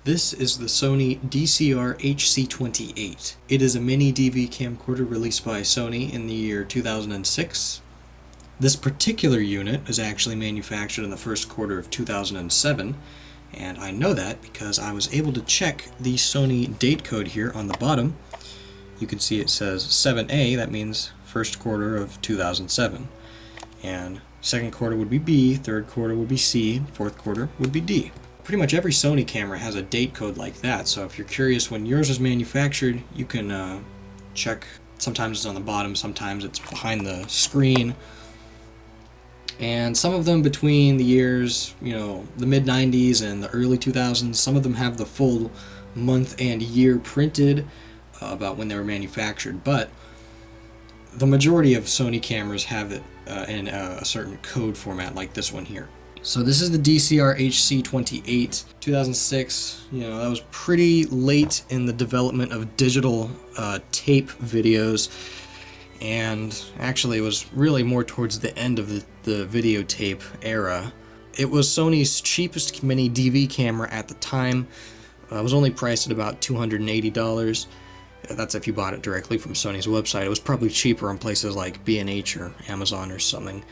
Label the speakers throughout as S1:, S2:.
S1: This is the Sony DCR-HC28. It is a mini DV camcorder released by Sony in the year 2006. This particular unit is actually manufactured in the first quarter of 2007, and I know that because I was able to check the Sony date code here on the bottom. You can see it says 7A, that means first quarter of 2007. And second quarter would be B, third quarter would be C, fourth quarter would be D. Pretty much every Sony camera has a date code like that, so if you're curious when yours was manufactured, you can check. Sometimes it's on the bottom, sometimes it's behind the screen. And some of them between the years, the mid-90s and the early 2000s, some of them have the full month and year printed about when they were manufactured, but the majority of Sony cameras have it in a certain code format like this one here. So this is the DCR-HC28, 2006. That was pretty late in the development of digital tape videos, and actually it was really more towards the end of the videotape era. It was Sony's cheapest mini DV camera at the time. It was only priced at about $280. That's if you bought it directly from Sony's website. It was probably cheaper on places like B&H or Amazon or something.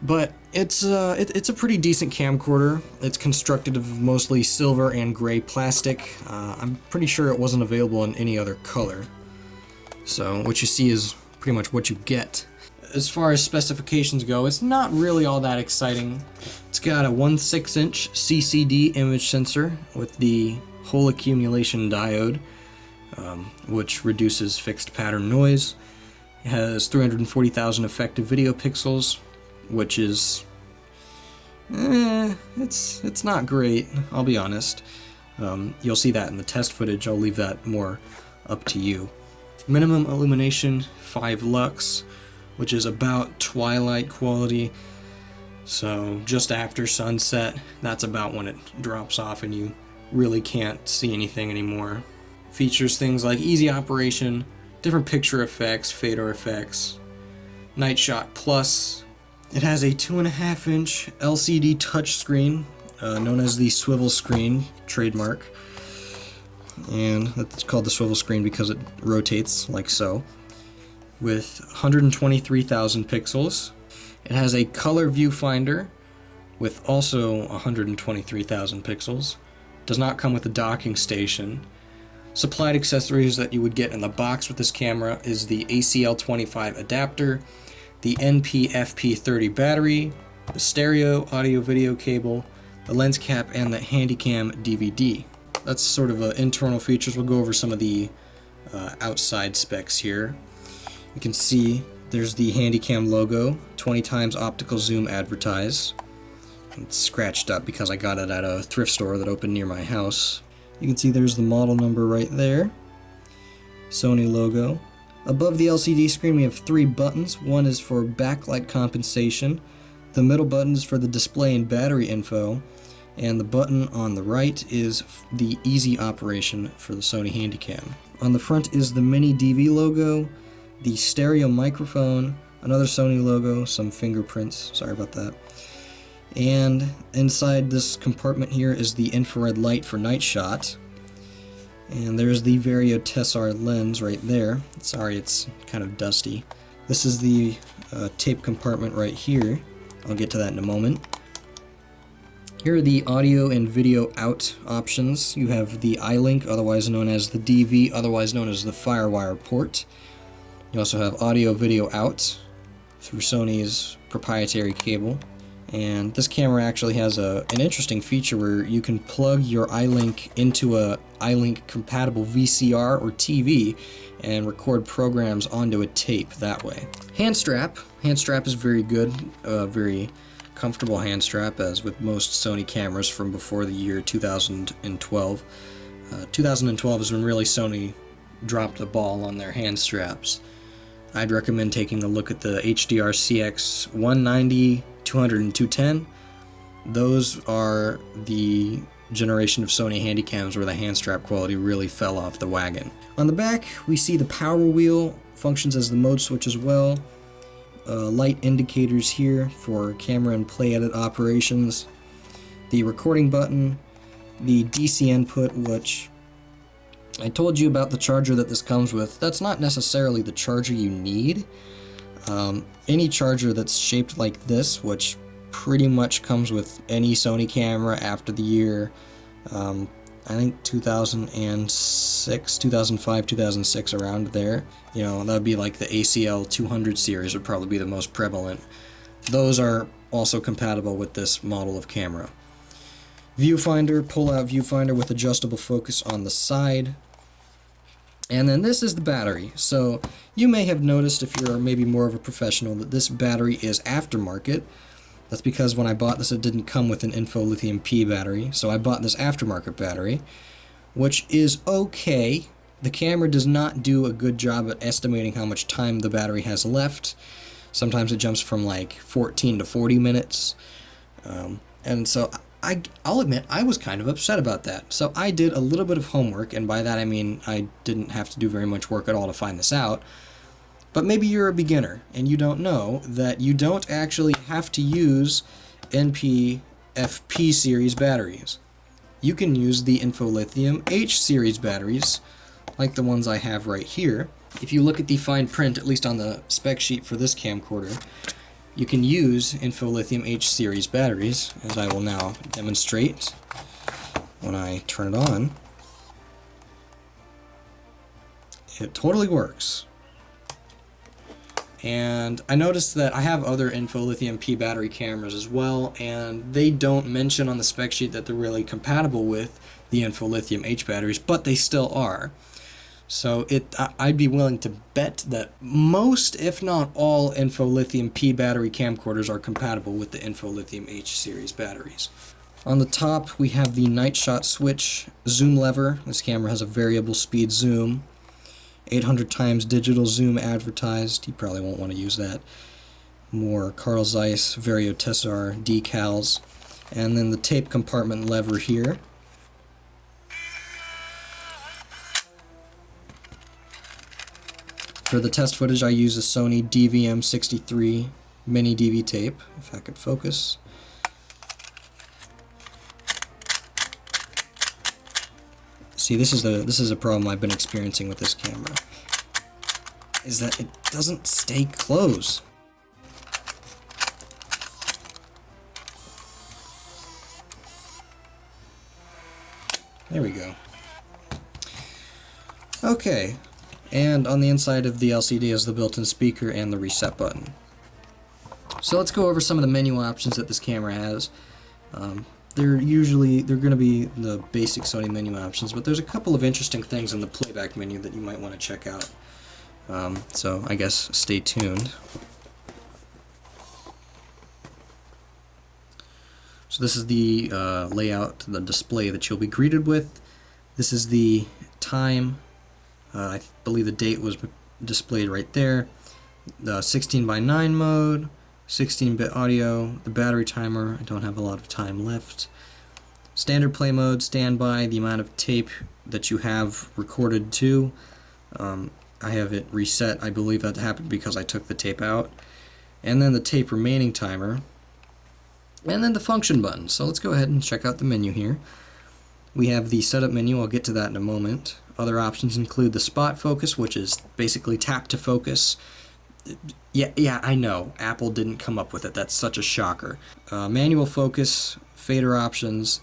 S1: But it's a pretty decent camcorder. It's constructed of mostly silver and gray plastic. I'm pretty sure it wasn't available in any other color. So what you see is pretty much what you get. As far as specifications go, it's not really all that exciting. It's got a 1/6" CCD image sensor with the hole accumulation diode, which reduces fixed pattern noise. It has 340,000 effective video pixels, which is, it's not great, I'll be honest. You'll see that in the test footage. I'll leave that more up to you. Minimum illumination 5 lux, which is about twilight quality. So just after sunset, that's about when it drops off and you really can't see anything anymore. Features things like easy operation, different picture effects, fader effects, Nightshot Plus. It has a 2.5-inch LCD touchscreen, known as the swivel screen trademark. And it's called the swivel screen because it rotates like so, with 123,000 pixels. It has a color viewfinder with also 123,000 pixels. Does not come with a docking station. Supplied accessories that you would get in the box with this camera is the ACL25 adapter, the NP-FP30 battery, the stereo audio-video cable, the lens cap, and the Handycam DVD. That's sort of internal features. We'll go over some of the outside specs here. You can see there's the Handycam logo, 20 times optical zoom advertised. It's scratched up because I got it at a thrift store that opened near my house. You can see there's the model number right there. Sony logo. Above the LCD screen we have 3 buttons. One is for backlight compensation. The middle button is for the display and battery info. And the button on the right is the easy operation for the Sony Handycam. On the front is the mini DV logo, the stereo microphone, another Sony logo, some fingerprints, sorry about that. And inside this compartment here is the infrared light for night shot. And there's the Vario Tessar lens right there. Sorry, it's kind of dusty. This is the tape compartment right here. I'll get to that in a moment. Here are the audio and video out options. You have the iLink, otherwise known as the DV, otherwise known as the FireWire port. You also have audio video out through Sony's proprietary cable. And this camera actually has an interesting feature where you can plug your iLink into a iLink compatible VCR or TV and record programs onto a tape that way. Hand strap is very good, very comfortable hand strap, as with most Sony cameras from before the year 2012. 2012 is when really Sony dropped the ball on their hand straps. I'd recommend taking a look at the HDR-CX 190, 200, and 210. Those are the generation of Sony Handycams where the hand strap quality really fell off the wagon. On the back, we see the power wheel, functions as the mode switch as well. Light indicators here for camera and play edit operations. The recording button, the DC input, which I told you about the charger that this comes with. That's not necessarily the charger you need. Any charger that's shaped like this, which pretty much comes with any Sony camera after the year, I think 2006, 2005, 2006, around there. You know, that would be like the ACL 200 series would probably be the most prevalent. Those are also compatible with this model of camera. Viewfinder, pull-out viewfinder with adjustable focus on the side. And then this is the battery. So you may have noticed, if you're maybe more of a professional, that this battery is aftermarket. That's because when I bought this, it didn't come with an Info Lithium P battery, so I bought this aftermarket battery, which is okay. The camera does not do a good job at estimating how much time the battery has left. Sometimes it jumps from like 14 to 40 minutes. And so I'll admit, I was kind of upset about that. So I did a little bit of homework, and by that I mean I didn't have to do very much work at all to find this out. But maybe you're a beginner and you don't know that you don't actually have to use NP FP series batteries. You can use the Info Lithium H series batteries, like the ones I have right here. If you look at the fine print, at least on the spec sheet for this camcorder, you can use Info Lithium H series batteries, as I will now demonstrate when I turn it on. It totally works. And I noticed that I have other Info Lithium P battery cameras as well, and they don't mention on the spec sheet that they're really compatible with the Info Lithium H batteries, but they still are. So I'd be willing to bet that most, if not all, Info Lithium P battery camcorders are compatible with the Info Lithium H series batteries. On the top, we have the Nightshot switch zoom lever. This camera has a variable speed zoom. 800 times digital zoom advertised. You probably won't want to use that. More Carl Zeiss Vario Tessar decals. And then the tape compartment lever here. For the test footage, I use a Sony DVM63 mini DV tape, if I could focus. See, this is a problem I've been experiencing with this camera, is that it doesn't stay closed. There we go. Okay, and on the inside of the LCD is the built-in speaker and the reset button. So let's go over some of the menu options that this camera has. They're going to be the basic Sony menu options, but there's a couple of interesting things in the playback menu that you might want to check out. So I guess stay tuned. So this is the layout, the display that you'll be greeted with. This is the time. I believe the date was displayed right there. The 16:9 mode. 16-bit audio, the battery timer, I don't have a lot of time left. Standard play mode, standby, the amount of tape that you have recorded to. I have it reset, I believe that happened because I took the tape out. And then the tape remaining timer. And then the function button. So let's go ahead and check out the menu here. We have the setup menu, I'll get to that in a moment. Other options include the spot focus, which is basically tap to focus. Yeah, I know. Apple didn't come up with it. That's such a shocker. Manual focus, fader options,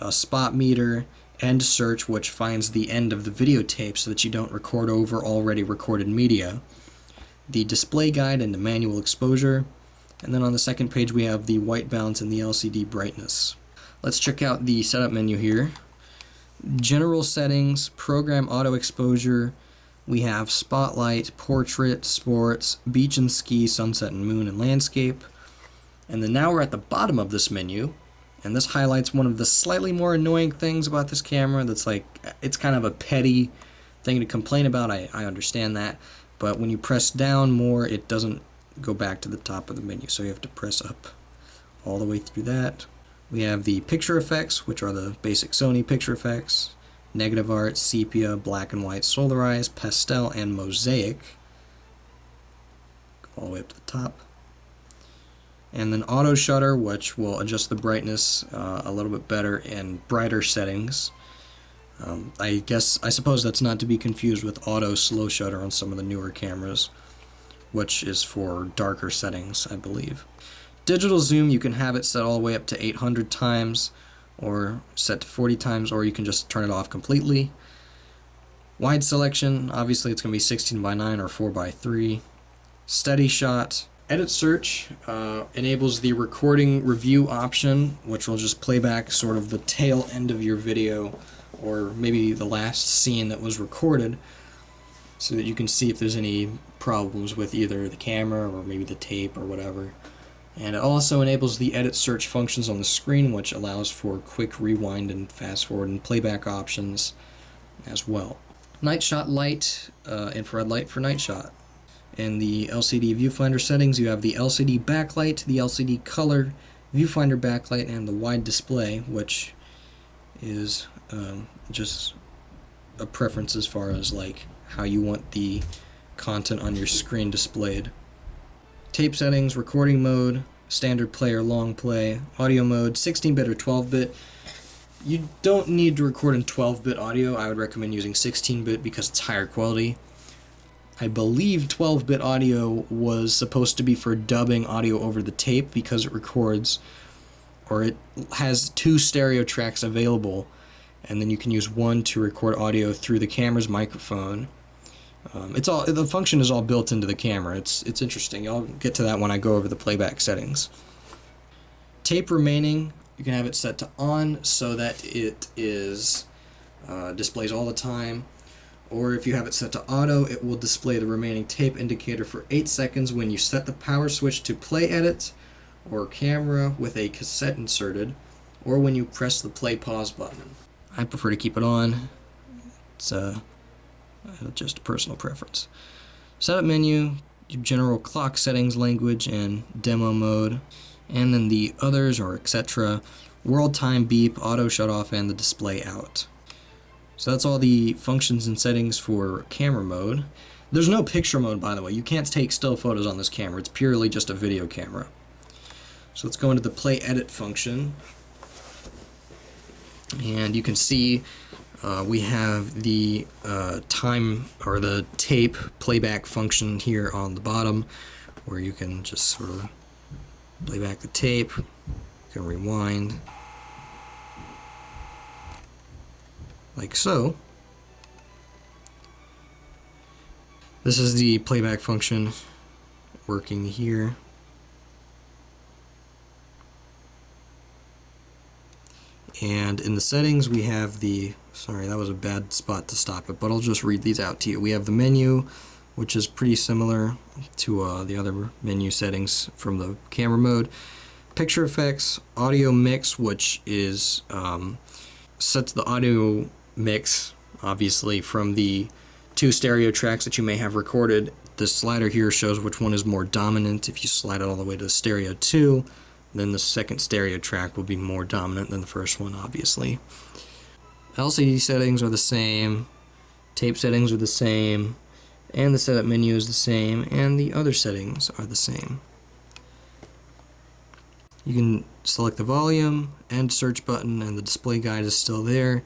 S1: spot meter, end search, which finds the end of the videotape so that you don't record over already recorded media. The display guide and the manual exposure. And then on the second page we have the white balance and the LCD brightness. Let's check out the setup menu here. General settings, program auto exposure. We have spotlight, portrait, sports, beach and ski, sunset and moon, and landscape. And then now we're at the bottom of this menu, and this highlights one of the slightly more annoying things about this camera. That's like, it's kind of a petty thing to complain about, I understand that, but when you press down more, it doesn't go back to the top of the menu, so you have to press up all the way through that. We have the picture effects, which are the basic Sony picture effects. Negative art, sepia, black and white, solarized, pastel, and mosaic. All the way up to the top. and then auto shutter, which will adjust the brightness a little bit better in brighter settings. I suppose that's not to be confused with auto slow shutter on some of the newer cameras, which is for darker settings, I believe. Digital zoom, you can have it set all the way up to 800 times or set to 40 times, or you can just turn it off completely. Wide selection, obviously it's going to be 16:9 or 4:3. Steady shot. Edit search enables the recording review option, which will just play back sort of the tail end of your video, or maybe the last scene that was recorded, so that you can see if there's any problems with either the camera or maybe the tape or whatever. And it also enables the edit search functions on the screen, which allows for quick rewind and fast forward and playback options as well. Nightshot light, infrared light for night shot. In the LCD viewfinder settings, you have the LCD backlight, the LCD color, viewfinder backlight, and the wide display, which is just a preference as far as like how you want the content on your screen displayed. Tape settings, recording mode, standard play or long play, audio mode, 16-bit or 12-bit. You don't need to record in 12-bit audio. I would recommend using 16-bit because it's higher quality. I believe 12-bit audio was supposed to be for dubbing audio over the tape because it records, or it has 2 stereo tracks available, and then you can use one to record audio through the camera's microphone. The function is all built into the camera. It's interesting. I'll get to that when I go over the playback settings. Tape remaining, you can have it set to on so that it is displays all the time. Or if you have it set to auto, it will display the remaining tape indicator for 8 seconds when you set the power switch to play edit or camera with a cassette inserted, or when you press the play pause button. I prefer to keep it on. It's just a personal preference. Setup menu, general clock settings, language, and demo mode. And then the others, or etc. World time beep, auto shut off, and the display out. So that's all the functions and settings for camera mode. There's no picture mode, by the way. You can't take still photos on this camera. It's purely just a video camera. So let's go into the play edit function. And you can see we have the time or the tape playback function here on the bottom, where you can just sort of play back the tape. You can rewind. Like so. This is the playback function working here. And in the settings we have the, sorry, that was a bad spot to stop it, but I'll just read these out to you. We have the menu, which is pretty similar to the other menu settings from the camera mode. Picture effects, audio mix, which is sets the audio mix, obviously, from the 2 stereo tracks that you may have recorded. The slider here shows which one is more dominant. If you slide it all the way to stereo 2, then the second stereo track will be more dominant than the first one, obviously. LCD settings are the same, tape settings are the same, and the setup menu is the same, and the other settings are the same. You can select the volume and search button, and the display guide is still there.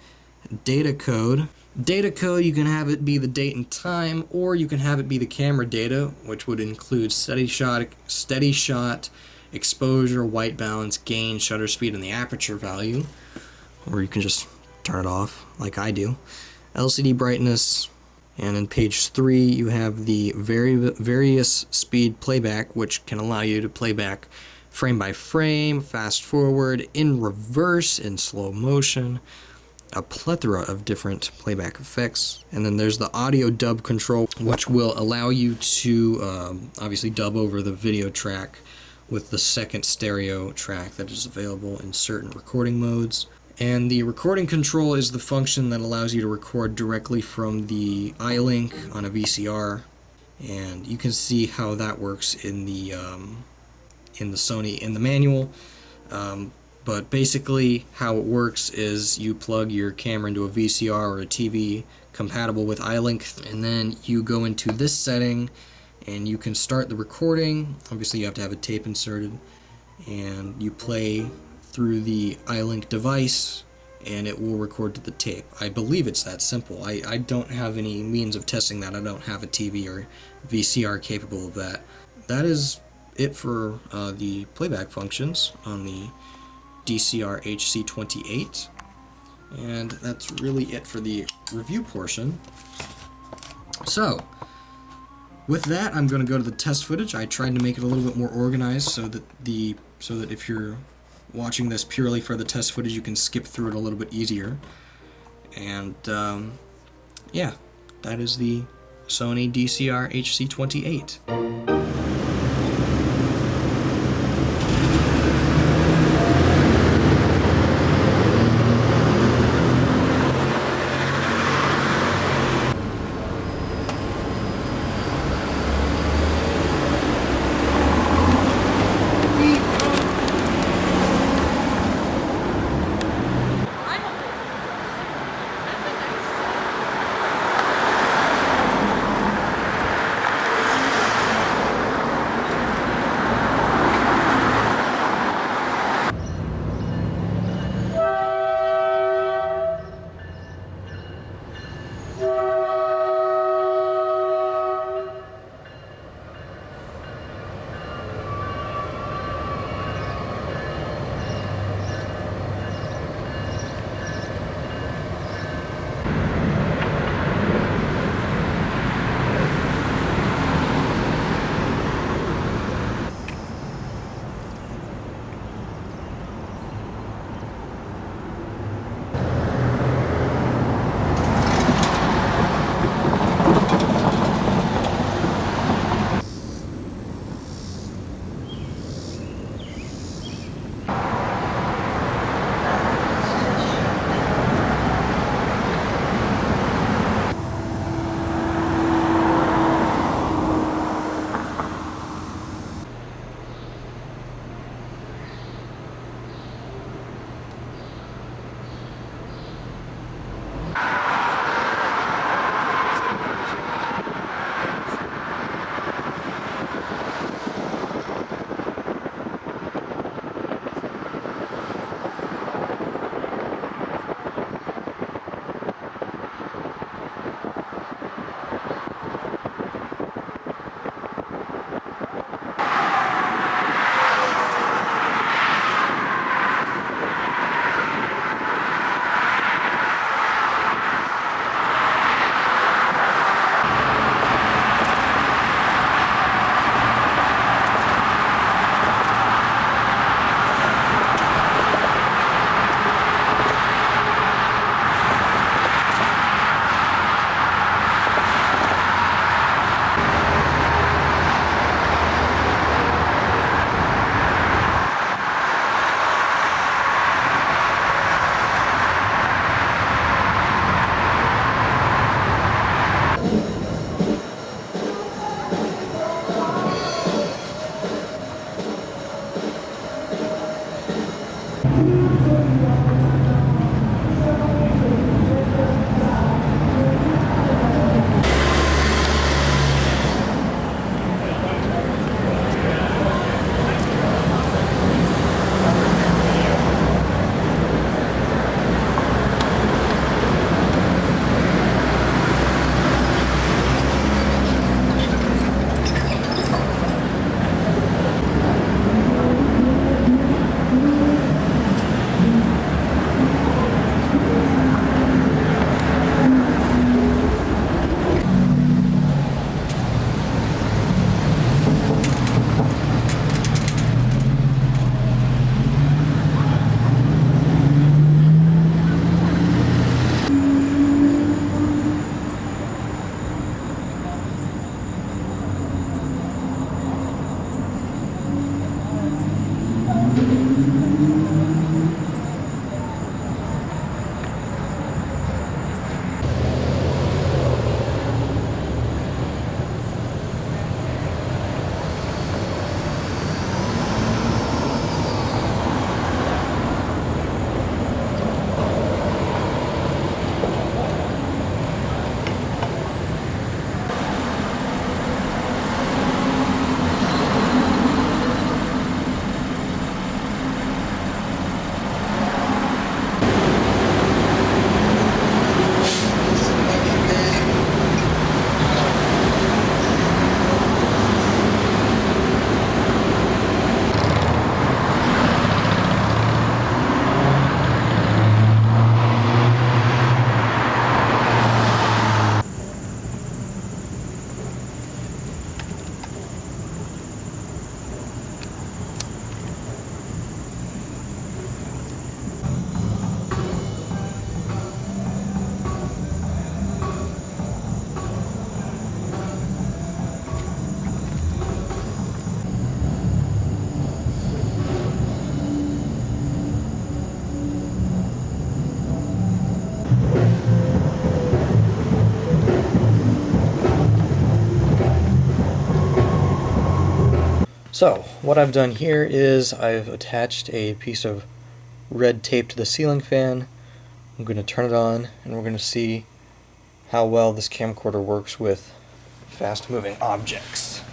S1: Data code. Data code, you can have it be the date and time, or you can have it be the camera data, which would include steady shot, exposure, white balance, gain, shutter speed, and the aperture value. Or you can just turn it off, like I do. LCD brightness, and in page 3 you have the various speed playback, which can allow you to play back frame by frame, fast forward, in reverse, in slow motion, a plethora of different playback effects. And then there's the audio dub control, which will allow you to obviously dub over the video track with the second stereo track that is available in certain recording modes. And the recording control is the function that allows you to record directly from the iLink on a VCR, and you can see how that works in the Sony in the manual. But basically how it works is you plug your camera into a VCR or a TV compatible with iLink, and then you go into this setting and you can start the recording. Obviously you have to have a tape inserted, and you play through the iLink device, and it will record to the tape. I believe it's that simple. I don't have any means of testing that. I don't have a TV or VCR capable of that. That is it for the playback functions on the DCR-HC28, and that's really it for the review portion. So with that, I'm going to go to the test footage. I tried to make it a little bit more organized so that if you're watching this purely for the test footage, you can skip through it a little bit easier. And yeah, that is the Sony DCR-HC28. So, what I've done here is I've attached a piece of red tape to the ceiling fan. I'm going to turn it on, and we're going to see how well this camcorder works with fast-moving objects.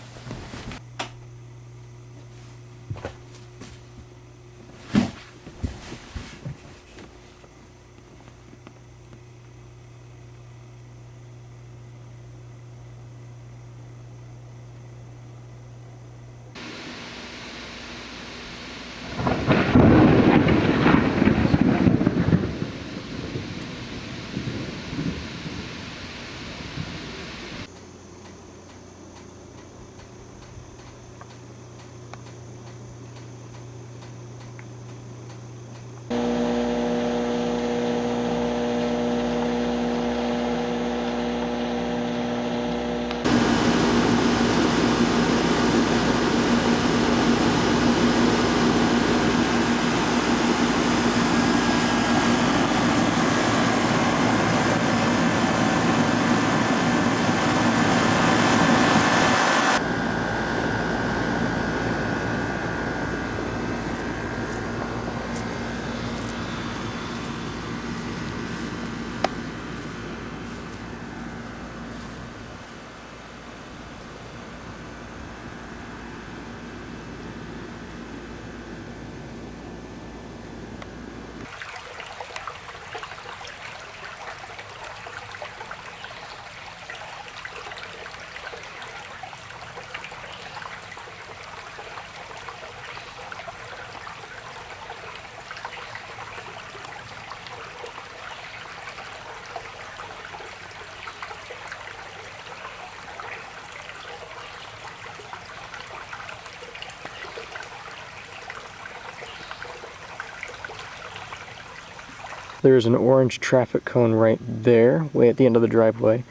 S1: There's an orange traffic cone right there, way at the end of the driveway.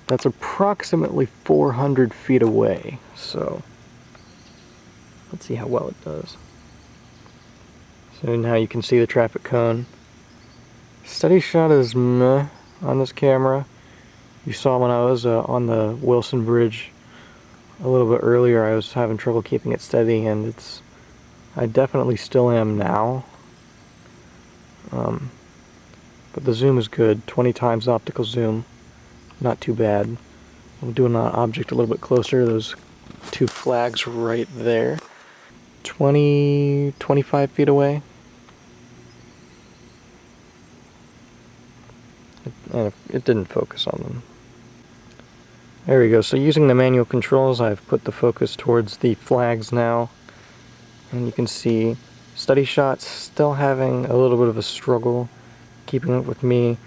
S1: That's approximately 400 feet away, so let's see how well it does. So now you can see the traffic cone. Steady shot is meh on this camera. You saw when I was on the Wilson Bridge a little bit earlier, I was having trouble keeping it steady, and I definitely still am now. But the zoom is good, 20 times optical zoom, not too bad. I'm doing an object a little bit closer, those two flags right there. 25 feet away. It didn't focus on them. There we go, so using the manual controls, I've put the focus towards the flags now. And you can see steady shots still having a little bit of a struggle keeping up with me.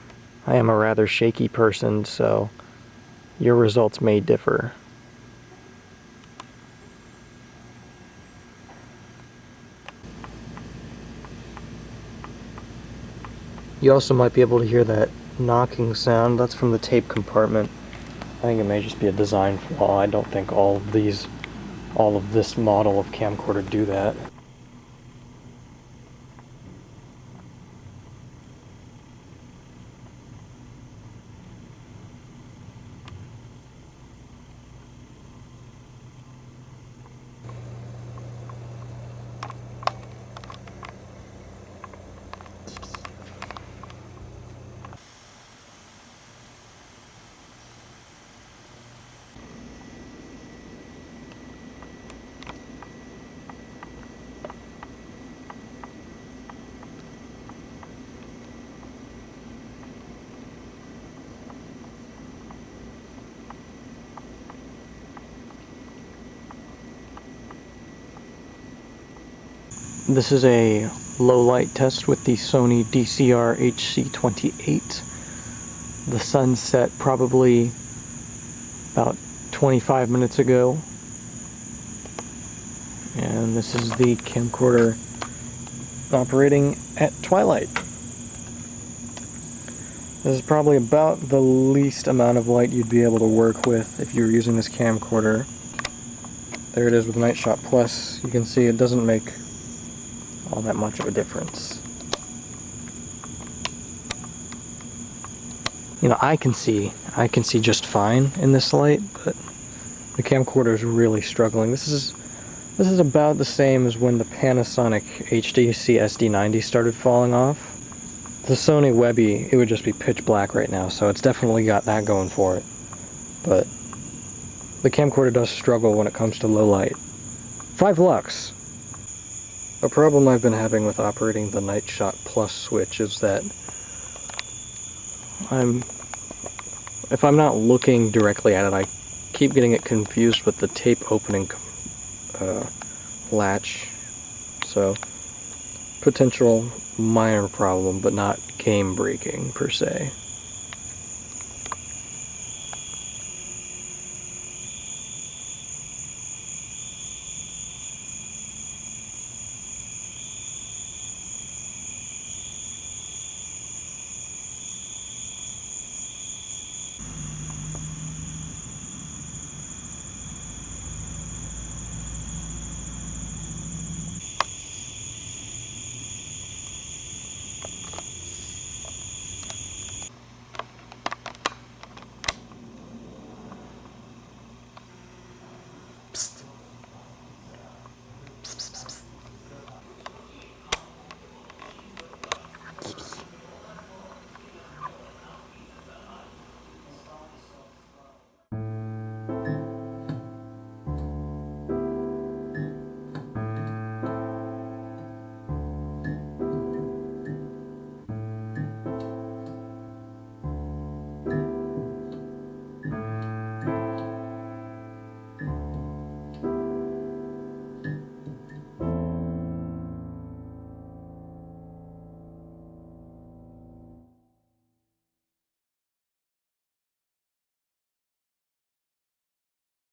S1: I am a rather shaky person, so your results may differ. You also might be able to hear that knocking sound. That's from the tape compartment. I think it may just be a design flaw. I don't think all of this model of camcorder do that. This is a low light test with the Sony DCR-HC28. The sun set probably about 25 minutes ago. And this is the camcorder operating at twilight. This is probably about the least amount of light you'd be able to work with if you were using this camcorder. There it is with Nightshot Plus. You can see it doesn't make all that much of a difference. You know, I can see just fine in this light, but the camcorder is really struggling. This is
S2: This is about the same as when the Panasonic HDC SD90 started falling off. The Sony Webby, it would just be pitch black right now, so it's definitely got that going for it. But the camcorder does struggle when it comes to low light. 5 lux. A problem I've been having with operating the Nightshot Plus switch is that if I'm not looking directly at it, I keep getting it confused with the tape opening latch. So, potential minor problem, but not game breaking per se.